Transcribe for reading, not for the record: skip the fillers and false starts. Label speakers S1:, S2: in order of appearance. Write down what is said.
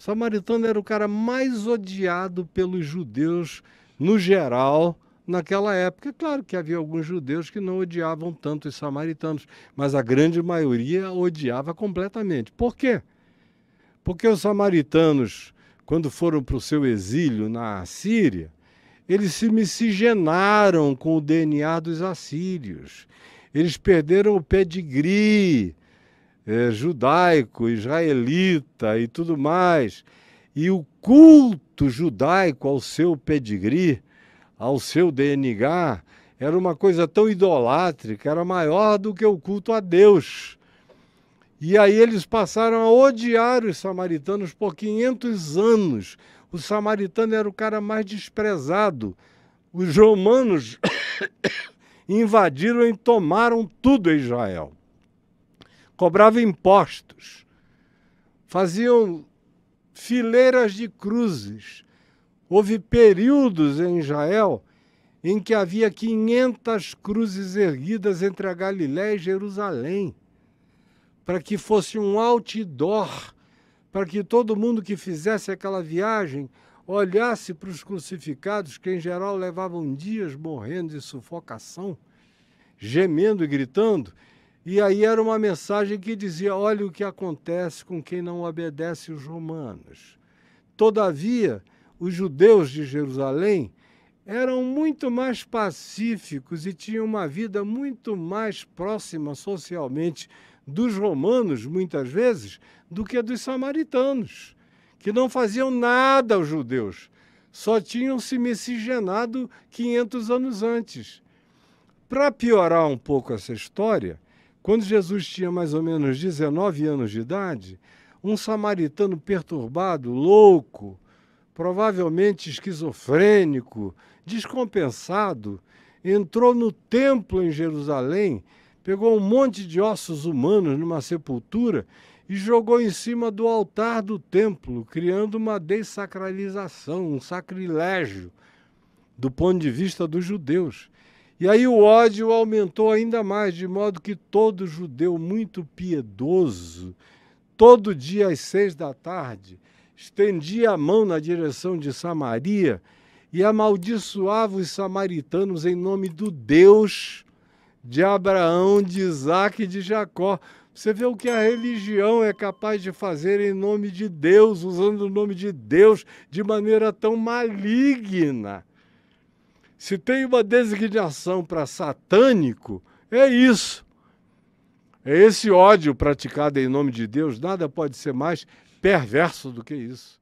S1: O samaritano era o cara mais odiado pelos judeus no geral naquela época. É claro que havia alguns judeus que não odiavam tanto os samaritanos, mas a grande maioria odiava completamente. Por quê? Porque os samaritanos, quando foram para o seu exílio na Síria, eles se miscigenaram com o DNA dos assírios. Eles perderam o pedigree judaico, israelita e tudo mais. E o culto judaico ao seu pedigree, ao seu DNA, era uma coisa tão idolátrica, era maior do que o culto a Deus. E aí eles passaram a odiar os samaritanos por 500 anos. O samaritano era o cara mais desprezado. Os romanos invadiram e tomaram tudo em Israel. Cobravam impostos. Faziam fileiras de cruzes. Houve períodos em Israel em que havia 500 cruzes erguidas entre a Galiléia e Jerusalém, para que fosse um outdoor, para que todo mundo que fizesse aquela viagem olhasse para os crucificados, que em geral levavam dias morrendo de sufocação, gemendo e gritando, e aí era uma mensagem que dizia: olha o que acontece com quem não obedece os romanos. Todavia, os judeus de Jerusalém eram muito mais pacíficos e tinham uma vida muito mais próxima socialmente dos romanos, muitas vezes, do que dos samaritanos, que não faziam nada aos judeus, só tinham se miscigenado 500 anos antes. Para piorar um pouco essa história, quando Jesus tinha mais ou menos 19 anos de idade, um samaritano perturbado, louco, provavelmente esquizofrênico, descompensado, entrou no templo em Jerusalém, pegou um monte de ossos humanos numa sepultura e jogou em cima do altar do templo, criando uma dessacralização, um sacrilégio do ponto de vista dos judeus. E aí o ódio aumentou ainda mais, de modo que todo judeu muito piedoso, todo dia às 6 da tarde, estendia a mão na direção de Samaria e amaldiçoava os samaritanos em nome do Deus de Abraão, de Isaque e de Jacó. Você vê o que a religião é capaz de fazer em nome de Deus, usando o nome de Deus de maneira tão maligna. Se tem uma designação para satânico, é isso. É esse ódio praticado em nome de Deus, nada pode ser mais perverso do que isso.